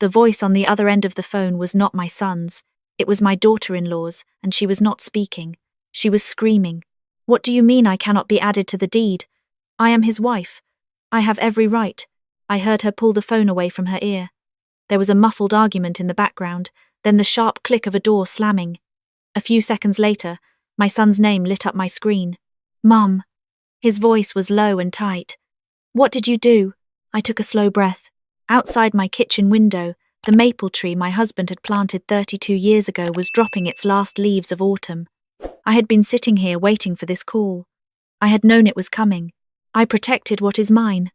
The voice on the other end of the phone was not my son's. It was my daughter-in-law's, and she was not speaking. She was screaming. "What do you mean I cannot be added to the deed? I am his wife. I have every right." I heard her pull the phone away from her ear. There was a muffled argument in the background, then the sharp click of a door slamming. A few seconds later, my son's name lit up my screen. "Mum." His voice was low and tight. "What did you do?" I took a slow breath. Outside my kitchen window, the maple tree my husband had planted 32 years ago was dropping its last leaves of autumn. I had been sitting here waiting for this call. I had known it was coming. "I protected what is mine,"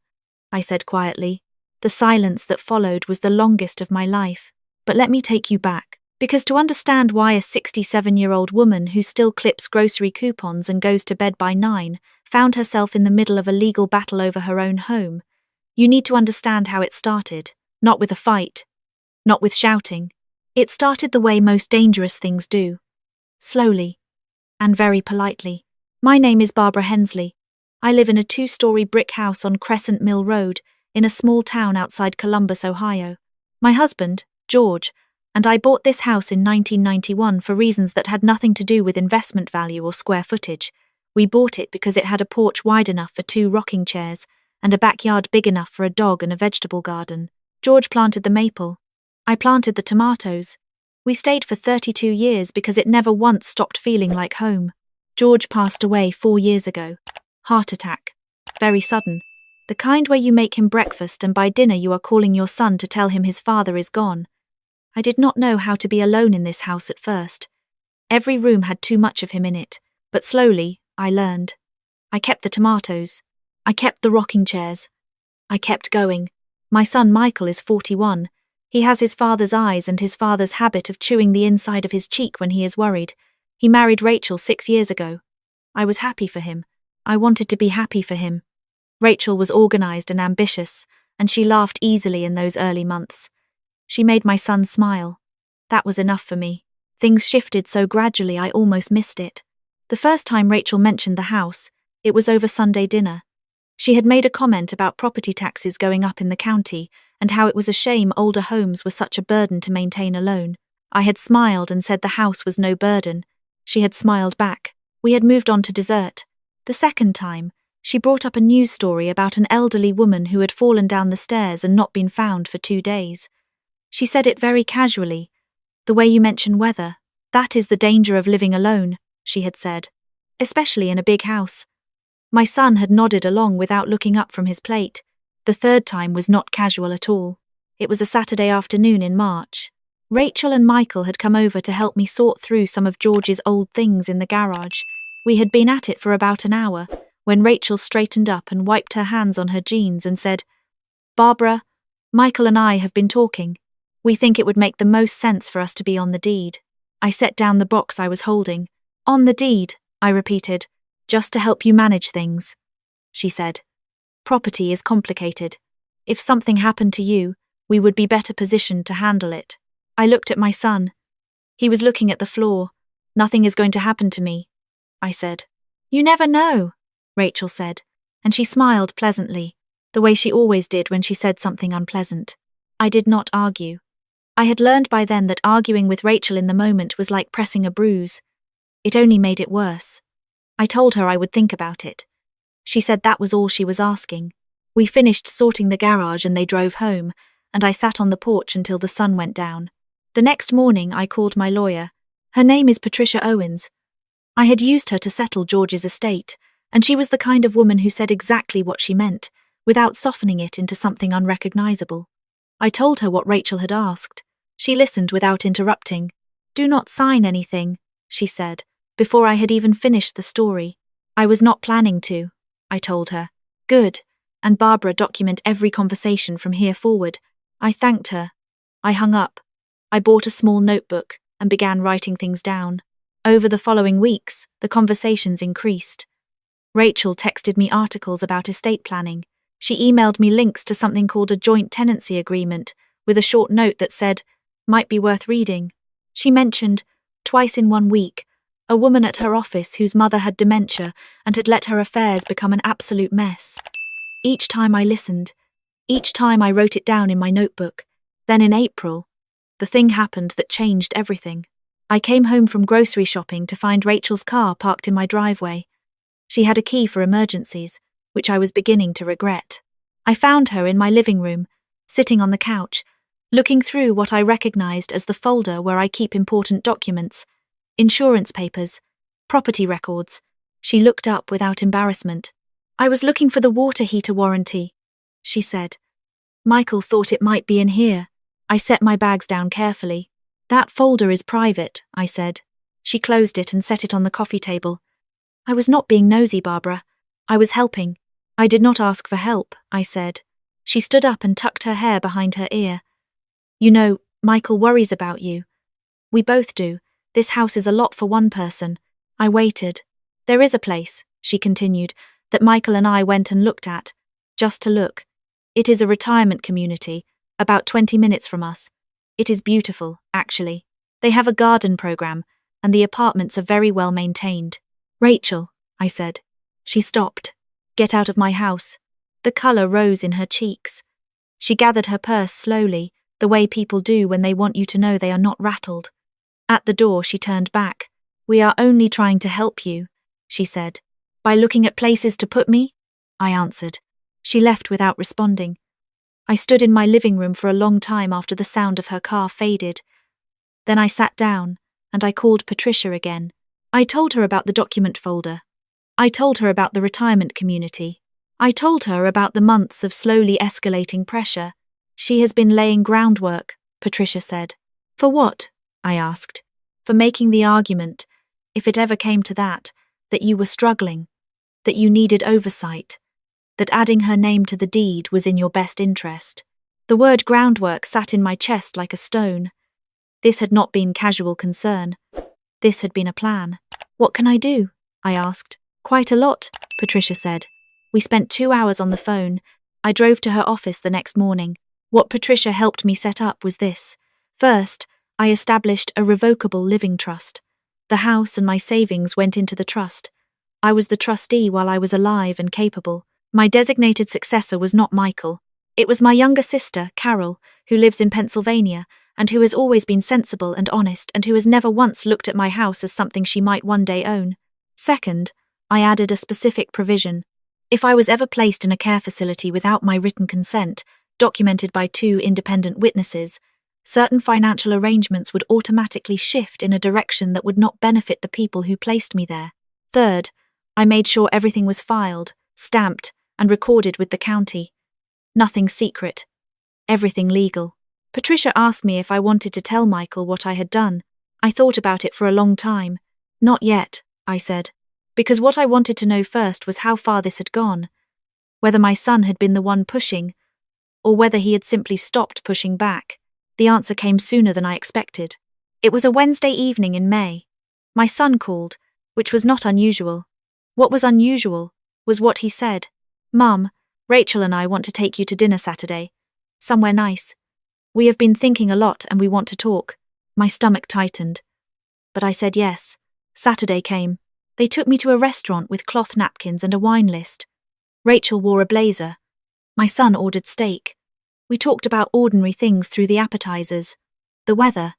I said quietly. The silence that followed was the longest of my life. But let me take you back, because to understand why a 67-year-old woman who still clips grocery coupons and goes to bed by 9 found herself in the middle of a legal battle over her own home, you need to understand how it started. Not with a fight, not with shouting. It started the way most dangerous things do. Slowly. And very politely. My name is Barbara Hensley. I live in a 2-story brick house on Crescent Mill Road, in a small town outside Columbus, Ohio. My husband, George, and I bought this house in 1991 for reasons that had nothing to do with investment value or square footage. We bought it because it had a porch wide enough for 2 rocking chairs and a backyard big enough for a dog and a vegetable garden. George planted the maple. I planted the tomatoes. We stayed for 32 years because it never once stopped feeling like home. George passed away 4 years ago. Heart attack. Very sudden. The kind where you make him breakfast and by dinner you are calling your son to tell him his father is gone. I did not know how to be alone in this house at first. Every room had too much of him in it, but slowly, I learned. I kept the tomatoes. I kept the rocking chairs. I kept going. My son Michael is 41. He has his father's eyes and his father's habit of chewing the inside of his cheek when he is worried. He married Rachel 6 years ago. I was happy for him. I wanted to be happy for him. Rachel was organized and ambitious, and she laughed easily in those early months. She made my son smile. That was enough for me. Things shifted so gradually I almost missed it. The first time Rachel mentioned the house, it was over Sunday dinner. She had made a comment about property taxes going up in the county and how it was a shame older homes were such a burden to maintain alone. I had smiled and said the house was no burden. She had smiled back. We had moved on to dessert. The second time, she brought up a news story about an elderly woman who had fallen down the stairs and not been found for 2 days. She said it very casually. "The way you mention weather, that is the danger of living alone," she had said. "Especially in a big house." My son had nodded along without looking up from his plate. The third time was not casual at all. It was a Saturday afternoon in March. Rachel and Michael had come over to help me sort through some of George's old things in the garage. We had been at it for about an hour, when Rachel straightened up and wiped her hands on her jeans and said, "Barbara, Michael and I have been talking. We think it would make the most sense for us to be on the deed." I set down the box I was holding. "On the deed," I repeated, "just to help you manage things," she said. "Property is complicated. If something happened to you, we would be better positioned to handle it." I looked at my son. He was looking at the floor. "Nothing is going to happen to me," I said. "You never know," Rachel said, and she smiled pleasantly, the way she always did when she said something unpleasant. I did not argue. I had learned by then that arguing with Rachel in the moment was like pressing a bruise. It only made it worse. I told her I would think about it. She said that was all she was asking. We finished sorting the garage and they drove home, and I sat on the porch until the sun went down. The next morning I called my lawyer. Her name is Patricia Owens. I had used her to settle George's estate, and she was the kind of woman who said exactly what she meant, without softening it into something unrecognizable. I told her what Rachel had asked. She listened without interrupting. "Do not sign anything," she said, before I had even finished the story. "I was not planning to," I told her. "Good. And Barbara, document every conversation from here forward." I thanked her. I hung up. I bought a small notebook and began writing things down. Over the following weeks, the conversations increased. Rachel texted me articles about estate planning. She emailed me links to something called a joint tenancy agreement, with a short note that said, "Might be worth reading." She mentioned, twice in 1 week, a woman at her office whose mother had dementia and had let her affairs become an absolute mess. Each time I listened, each time I wrote it down in my notebook, Then in April, the thing happened that changed everything. I came home from grocery shopping to find Rachel's car parked in my driveway. She had a key for emergencies, which I was beginning to regret. I found her in my living room, sitting on the couch, looking through what I recognized as the folder where I keep important documents, insurance papers, property records. She looked up without embarrassment. "I was looking for the water heater warranty," she said. "Michael thought it might be in here." I set my bags down carefully. "That folder is private," I said. She closed it and set it on the coffee table. "I was not being nosy, Barbara. I was helping." "I did not ask for help," I said. She stood up and tucked her hair behind her ear. "You know, Michael worries about you. We both do. This house is a lot for one person." I waited. "There is a place," she continued, "that Michael and I went and looked at. Just to look. It is a retirement community, about 20 minutes from us. It is beautiful, actually. They have a garden program, and the apartments are very well maintained." "Rachel," I said. She stopped. "Get out of my house." The color rose in her cheeks. She gathered her purse slowly, the way people do when they want you to know they are not rattled. At the door, she turned back. "We are only trying to help you," she said. "By looking at places to put me?" I answered. She left without responding. I stood in my living room for a long time after the sound of her car faded. Then I sat down, and I called Patricia again. I told her about the document folder. I told her about the retirement community. I told her about the months of slowly escalating pressure. "She has been laying groundwork," Patricia said. "For what?" I asked. "For making the argument, if it ever came to that you were struggling, that you needed oversight, that adding her name to the deed was in your best interest." The word groundwork sat in my chest like a stone. This had not been casual concern. This had been a plan. "What can I do?" I asked. "Quite a lot," Patricia said. We spent 2 hours on the phone. I drove to her office the next morning. What Patricia helped me set up was this. First, I established a revocable living trust. The house and my savings went into the trust. I was the trustee while I was alive and capable. My designated successor was not Michael. It was my younger sister, Carol, who lives in Pennsylvania, and who has always been sensible and honest, and who has never once looked at my house as something she might one day own. Second, I added a specific provision. If I was ever placed in a care facility without my written consent, documented by 2 independent witnesses, certain financial arrangements would automatically shift in a direction that would not benefit the people who placed me there. Third, I made sure everything was filed, stamped, and recorded with the county. Nothing secret. Everything legal. Patricia asked me if I wanted to tell Michael what I had done. I thought about it for a long time. "Not yet," I said, because what I wanted to know first was how far this had gone, whether my son had been the one pushing, or whether he had simply stopped pushing back. The answer came sooner than I expected. It was a Wednesday evening in May. My son called, which was not unusual. What was unusual was what he said. "Mum, Rachel and I want to take you to dinner Saturday. Somewhere nice. We have been thinking a lot and we want to talk." My stomach tightened. But I said yes. Saturday came. They took me to a restaurant with cloth napkins and a wine list. Rachel wore a blazer. My son ordered steak. We talked about ordinary things through the appetizers. The weather.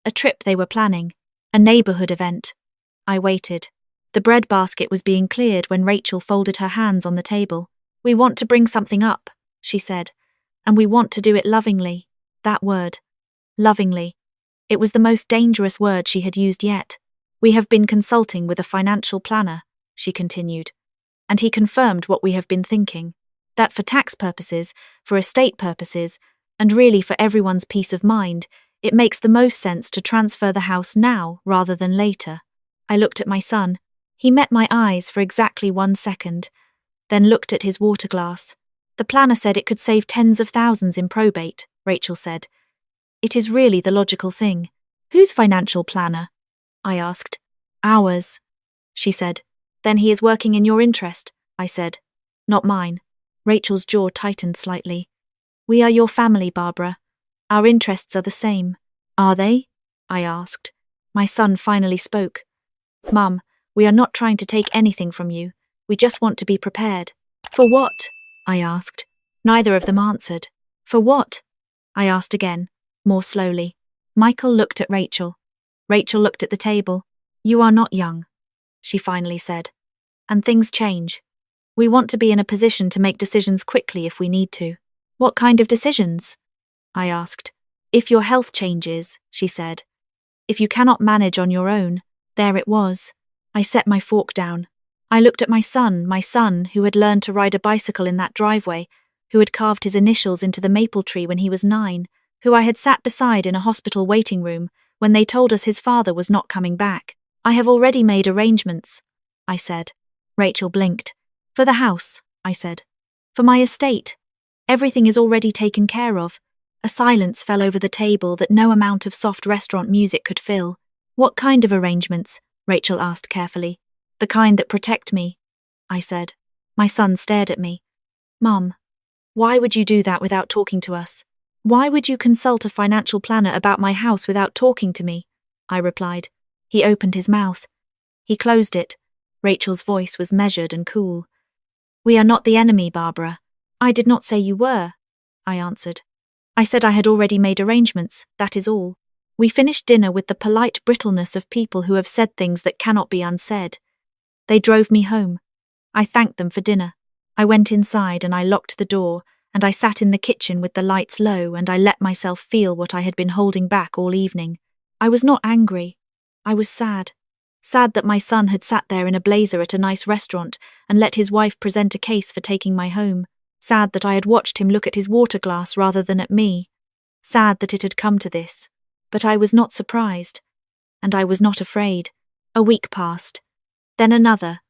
A trip they were planning. A neighborhood event. I waited. The bread basket was being cleared when Rachel folded her hands on the table. "We want to bring something up," she said, "and we want to do it lovingly." That word. Lovingly. It was the most dangerous word she had used yet. "We have been consulting with a financial planner," she continued, "and he confirmed what we have been thinking, that for tax purposes, for estate purposes, and really for everyone's peace of mind, it makes the most sense to transfer the house now rather than later." I looked at my son. He met my eyes for exactly 1 second, then looked at his water glass. "The planner said it could save tens of thousands in probate," Rachel said. "It is really the logical thing." "Whose financial planner?" I asked. "Ours," she said. "Then he is working in your interest," I said. "Not mine." Rachel's jaw tightened slightly. "We are your family, Barbara. Our interests are the same." "Are they?" I asked. My son finally spoke. "Mum, we are not trying to take anything from you. We just want to be prepared." "For what?" I asked. Neither of them answered. "For what?" I asked again. more slowly. Michael looked at Rachel. Rachel looked at the table. You are not young, she finally said. And things change. We want to be in a position to make decisions quickly if we need to. What kind of decisions? I asked. If your health changes, she said. If you cannot manage on your own, there it was. I set my fork down. I looked at my son who had learned to ride a bicycle in that driveway, who had carved his initials into the maple tree when he was 9, who I had sat beside in a hospital waiting room when they told us his father was not coming back. I have already made arrangements, I said. Rachel blinked. For the house, I said. For my estate. Everything is already taken care of. A silence fell over the table that no amount of soft restaurant music could fill. What kind of arrangements? Rachel asked carefully. The kind that protect me, I said. My son stared at me. Mum, why would you do that without talking to us? Why would you consult a financial planner about my house without talking to me? I replied. He opened his mouth. He closed it. Rachel's voice was measured and cool. We are not the enemy, Barbara. I did not say you were, I answered. I said I had already made arrangements, that is all. We finished dinner with the polite brittleness of people who have said things that cannot be unsaid. They drove me home. I thanked them for dinner. I went inside and I locked the door, and I sat in the kitchen with the lights low, and I let myself feel what I had been holding back all evening. I was not angry. I was sad. Sad that my son had sat there in a blazer at a nice restaurant and let his wife present a case for taking my home. Sad that I had watched him look at his water glass rather than at me. Sad that it had come to this. But I was not surprised. And I was not afraid. A week passed. Then another.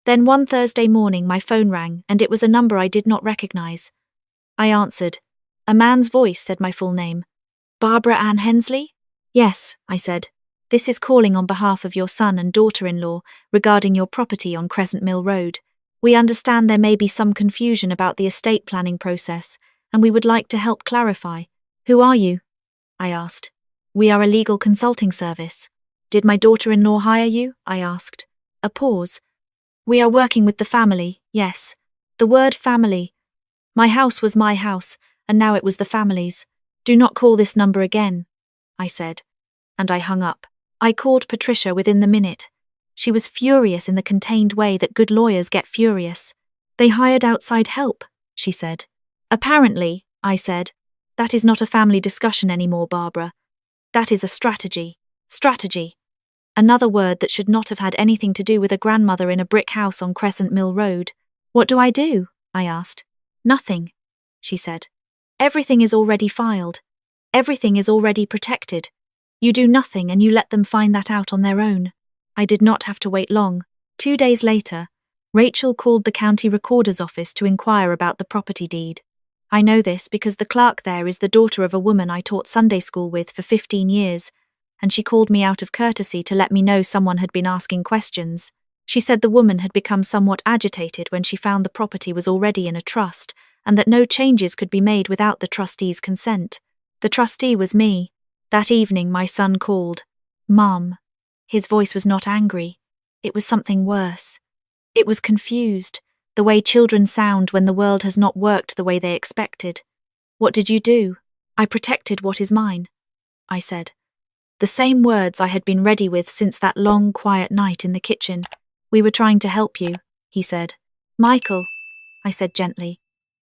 Then one Thursday morning my phone rang, and it was a number I did not recognize. I answered. A man's voice said my full name. Barbara Ann Hensley? Yes, I said. This is calling on behalf of your son and daughter-in-law regarding your property on Crescent Mill Road. We understand there may be some confusion about the estate planning process, and we would like to help clarify. Who are you? I asked. We are a legal consulting service. Did my daughter-in-law hire you? I asked. A pause. We are working with the family, yes. The word family. My house was my house, and now it was the family's. Do not call this number again, I said. And I hung up. I called Patricia within the minute. She was furious in the contained way that good lawyers get furious. They hired outside help, she said. Apparently, I said. That is not a family discussion anymore, Barbara. That is a strategy. Strategy. Another word that should not have had anything to do with a grandmother in a brick house on Crescent Mill Road. What do I do? I asked. Nothing, she said. Everything is already filed. Everything is already protected. You do nothing and you let them find that out on their own. I did not have to wait long. 2 days later, Rachel called the county recorder's office to inquire about the property deed. I know this because the clerk there is the daughter of a woman I taught Sunday school with for 15 years, and she called me out of courtesy to let me know someone had been asking questions. She said the woman had become somewhat agitated when she found the property was already in a trust, and that no changes could be made without the trustee's consent. The trustee was me. That evening my son called. Mum. His voice was not angry. It was something worse. It was confused, the way children sound when the world has not worked the way they expected. What did you do? I protected what is mine, I said. The same words I had been ready with since that long, quiet night in the kitchen. We were trying to help you, he said. Michael, I said gently.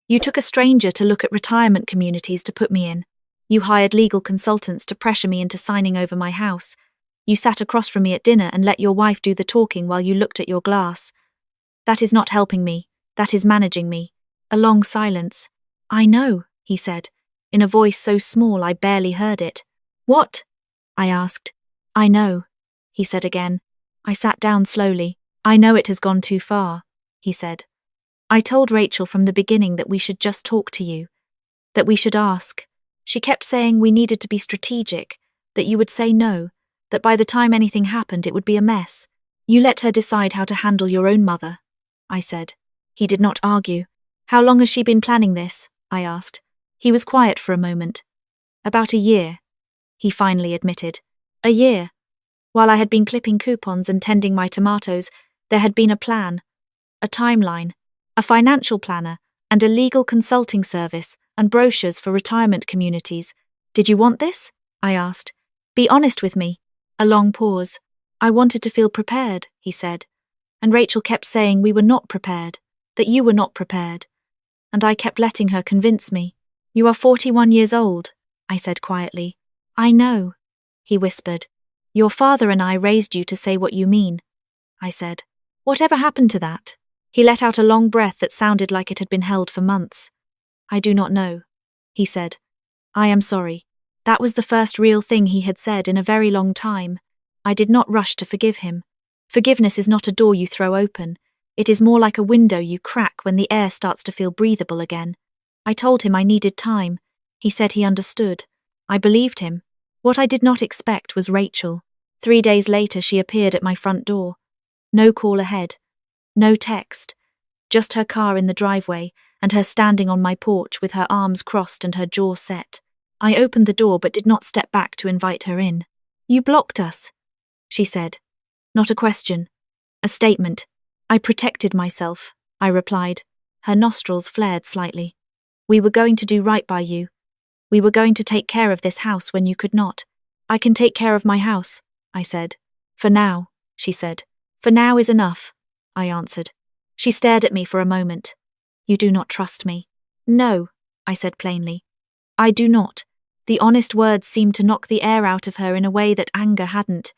You took a stranger to look at retirement communities to put me in. You hired legal consultants to pressure me into signing over my house. You sat across from me at dinner and let your wife do the talking while you looked at your glass. That is not helping me. That is managing me. A long silence. I know, he said, in a voice so small I barely heard it. What? I asked. I know, he said again. I sat down slowly. I know it has gone too far, he said. I told Rachel from the beginning that we should just talk to you, that we should ask. She kept saying we needed to be strategic, that you would say no, that by the time anything happened it would be a mess. You let her decide how to handle your own mother, I said. He did not argue. How long has she been planning this? I asked. He was quiet for a moment. About a year, he finally admitted. A year. While I had been clipping coupons and tending my tomatoes, there had been a plan, a timeline, a financial planner, and a legal consulting service, and brochures for retirement communities. Did you want this? I asked. Be honest with me. A long pause. I wanted to feel prepared, he said. And Rachel kept saying we were not prepared, that you were not prepared. And I kept letting her convince me. You are 41 years old, I said quietly. I know, he whispered. Your father and I raised you to say what you mean, I said. Whatever happened to that? He let out a long breath that sounded like it had been held for months. I do not know, he said. I am sorry. That was the first real thing he had said in a very long time. I did not rush to forgive him. Forgiveness is not a door you throw open. It is more like a window you crack when the air starts to feel breathable again. I told him I needed time. He said he understood. I believed him. What I did not expect was Rachel. 3 days later she appeared at my front door. No call ahead. No text. Just her car in the driveway and her standing on my porch with her arms crossed and her jaw set. I opened the door but did not step back to invite her in. You blocked us, she said. Not a question. A statement. I protected myself, I replied. Her nostrils flared slightly. We were going to do right by you. We were going to take care of this house when you could not. I can take care of my house, I said. For now, she said. For now is enough, I answered. She stared at me for a moment. You do not trust me. No, I said plainly. I do not. The honest words seemed to knock the air out of her in a way that anger hadn't.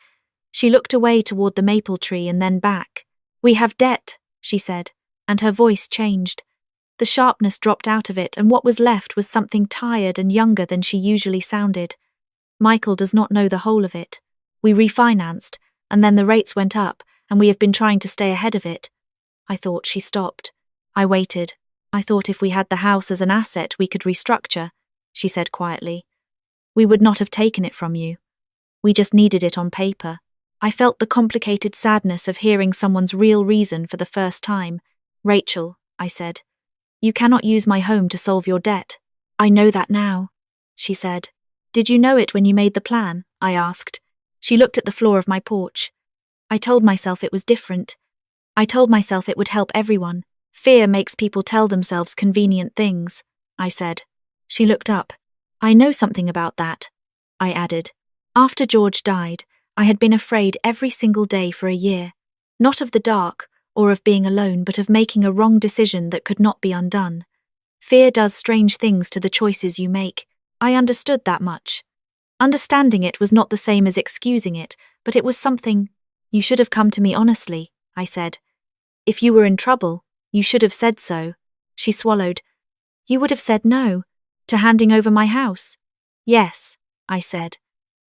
She looked away toward the maple tree and then back. We have debt, she said, and her voice changed. The sharpness dropped out of it, and what was left was something tired and younger than she usually sounded. Michael does not know the whole of it. We refinanced, and then the rates went up, and we have been trying to stay ahead of it. I thought she stopped. I waited. I thought if we had the house as an asset we could restructure, she said quietly. We would not have taken it from you. We just needed it on paper. I felt the complicated sadness of hearing someone's real reason for the first time. Rachel, I said, you cannot use my home to solve your debt. I know that now, she said. Did you know it when you made the plan? I asked. She looked at the floor of my porch. I told myself it was different. I told myself it would help everyone. Fear makes people tell themselves convenient things, I said. She looked up. I know something about that, I added. After George died, I had been afraid every single day for a year. Not of the dark, or of being alone, but of making a wrong decision that could not be undone. Fear does strange things to the choices you make. I understood that much. Understanding it was not the same as excusing it, but it was something. You should have come to me honestly, I said. If you were in trouble, you should have said so. She swallowed. You would have said no, to handing over my house. Yes, I said.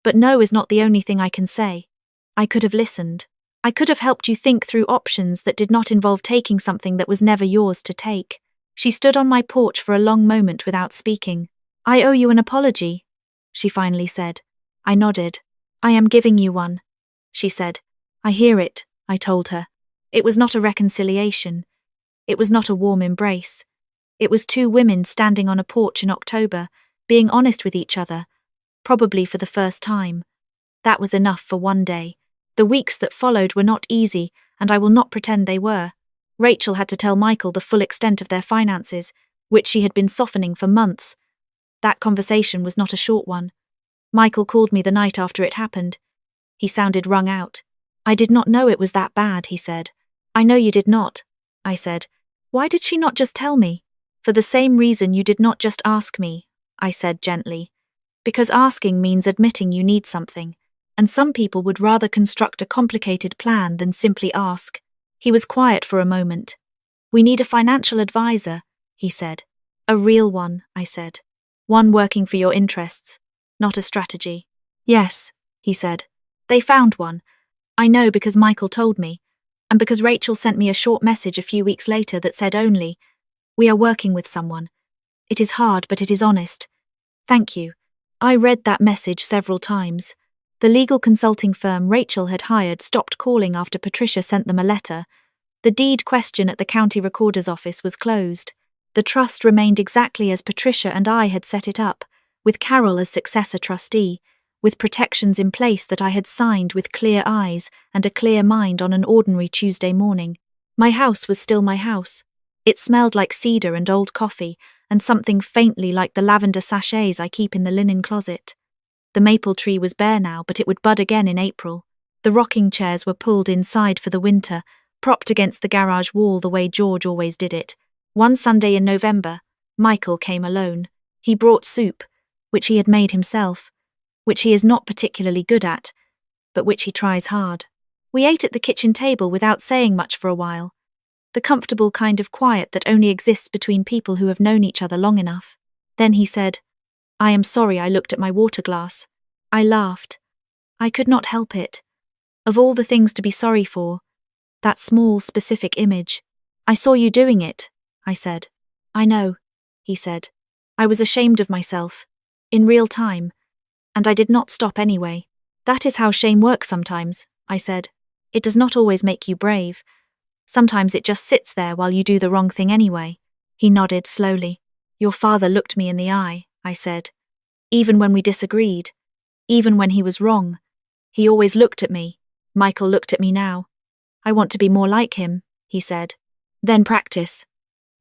But no is not the only thing I can say. I could have listened. I could have helped you think through options that did not involve taking something that was never yours to take. She stood on my porch for a long moment without speaking. I owe you an apology, she finally said. I nodded. I am giving you one, she said. I hear it, I told her. It was not a reconciliation. It was not a warm embrace. It was two women standing on a porch in October, being honest with each other, probably for the first time. That was enough for one day. The weeks that followed were not easy, and I will not pretend they were. Rachel had to tell Michael the full extent of their finances, which she had been softening for months. That conversation was not a short one. Michael called me the night after it happened. He sounded wrung out. I did not know it was that bad, he said. I know you did not, I said. Why did she not just tell me? For the same reason you did not just ask me, I said gently. Because asking means admitting you need something, and some people would rather construct a complicated plan than simply ask. He was quiet for a moment. We need a financial advisor, he said. A real one, I said. One working for your interests, not a strategy. Yes, he said. They found one. I know because Michael told me, and because Rachel sent me a short message a few weeks later that said only, we are working with someone. It is hard, but it is honest. Thank you. I read that message several times. The legal consulting firm Rachel had hired stopped calling after Patricia sent them a letter. The deed question at the county recorder's office was closed. The trust remained exactly as Patricia and I had set it up, with Carol as successor trustee, with protections in place that I had signed with clear eyes and a clear mind on an ordinary Tuesday morning. My house was still my house. It smelled like cedar and old coffee, and something faintly like the lavender sachets I keep in the linen closet. The maple tree was bare now, but it would bud again in April. The rocking chairs were pulled inside for the winter, propped against the garage wall the way George always did it. One Sunday in November, Michael came alone. He brought soup, which he had made himself, which he is not particularly good at, but which he tries hard. We ate at the kitchen table without saying much for a while, the comfortable kind of quiet that only exists between people who have known each other long enough. Then he said, "I am sorry I looked at my water glass." I laughed. I could not help it. Of all the things to be sorry for, that small, specific image. "I saw you doing it," I said. "I know," he said. I was ashamed of myself, in real time, and I did not stop anyway. "That is how shame works sometimes," I said. "It does not always make you brave. Sometimes it just sits there while you do the wrong thing anyway." He nodded slowly. "Your father looked me in the eye," I said. "Even when we disagreed, even when he was wrong, he always looked at me." Michael looked at me now. "I want to be more like him," he said. "Then practice,"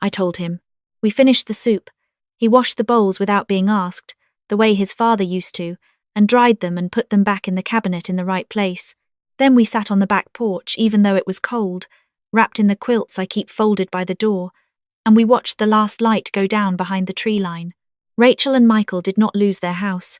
I told him. We finished the soup. He washed the bowls without being asked, the way his father used to, and dried them and put them back in the cabinet in the right place. Then we sat on the back porch, even though it was cold, wrapped in the quilts I keep folded by the door, and we watched the last light go down behind the tree line. Rachel and Michael did not lose their house.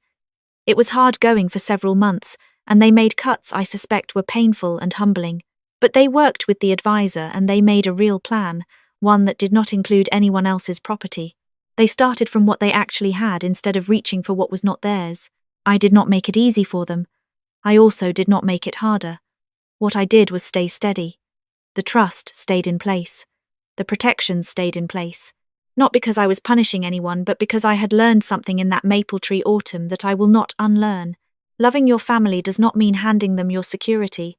It was hard going for several months, and they made cuts I suspect were painful and humbling. But they worked with the advisor and they made a real plan, one that did not include anyone else's property. They started from what they actually had instead of reaching for what was not theirs. I did not make it easy for them. I also did not make it harder. What I did was stay steady. The trust stayed in place. The protections stayed in place. Not because I was punishing anyone, but because I had learned something in that maple tree autumn that I will not unlearn. Loving your family does not mean handing them your security.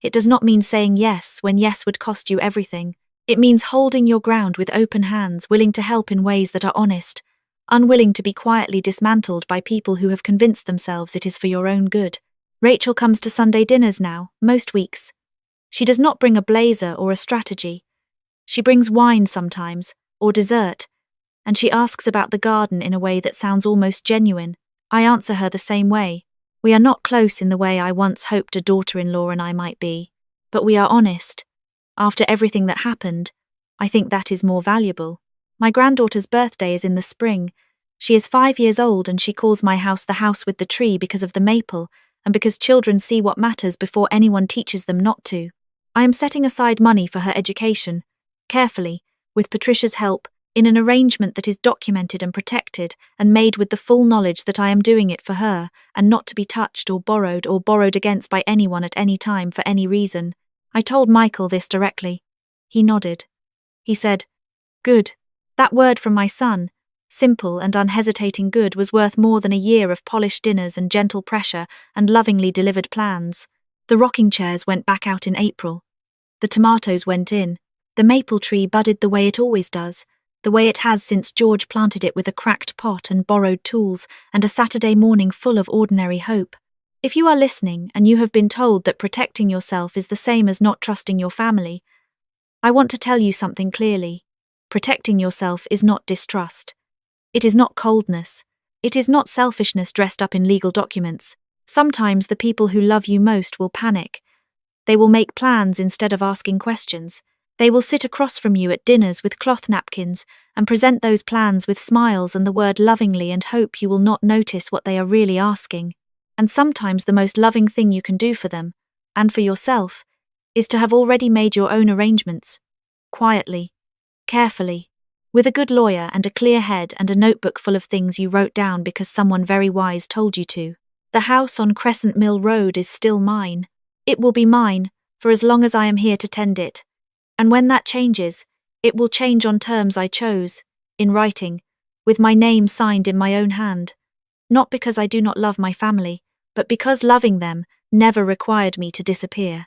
It does not mean saying yes when yes would cost you everything. It means holding your ground with open hands, willing to help in ways that are honest, unwilling to be quietly dismantled by people who have convinced themselves it is for your own good. Rachel comes to Sunday dinners now, most weeks. She does not bring a blazer or a strategy. She brings wine sometimes, or dessert, and she asks about the garden in a way that sounds almost genuine. I answer her the same way. We are not close in the way I once hoped a daughter-in-law and I might be, but we are honest. After everything that happened, I think that is more valuable. My granddaughter's birthday is in the spring. She is 5 years old and she calls my house the house with the tree because of the maple, and because children see what matters before anyone teaches them not to. I am setting aside money for her education, carefully, with Patricia's help, in an arrangement that is documented and protected and made with the full knowledge that I am doing it for her and not to be touched or borrowed against by anyone at any time for any reason. I told Michael this directly. He nodded. He said, "Good." That word from my son, simple and unhesitating good, was worth more than a year of polished dinners and gentle pressure and lovingly delivered plans. The rocking chairs went back out in April. The tomatoes went in. The maple tree budded the way it always does, the way it has since George planted it with a cracked pot and borrowed tools and a Saturday morning full of ordinary hope. If you are listening and you have been told that protecting yourself is the same as not trusting your family, I want to tell you something clearly. Protecting yourself is not distrust. It is not coldness. It is not selfishness dressed up in legal documents. Sometimes the people who love you most will panic. They will make plans instead of asking questions. They will sit across from you at dinners with cloth napkins and present those plans with smiles and the word lovingly and hope you will not notice what they are really asking. And sometimes the most loving thing you can do for them, and for yourself, is to have already made your own arrangements. Quietly, carefully, with a good lawyer and a clear head and a notebook full of things you wrote down because someone very wise told you to. The house on Crescent Mill Road is still mine. It will be mine for as long as I am here to tend it. And when that changes, it will change on terms I chose, in writing, with my name signed in my own hand. Not because I do not love my family, but because loving them never required me to disappear.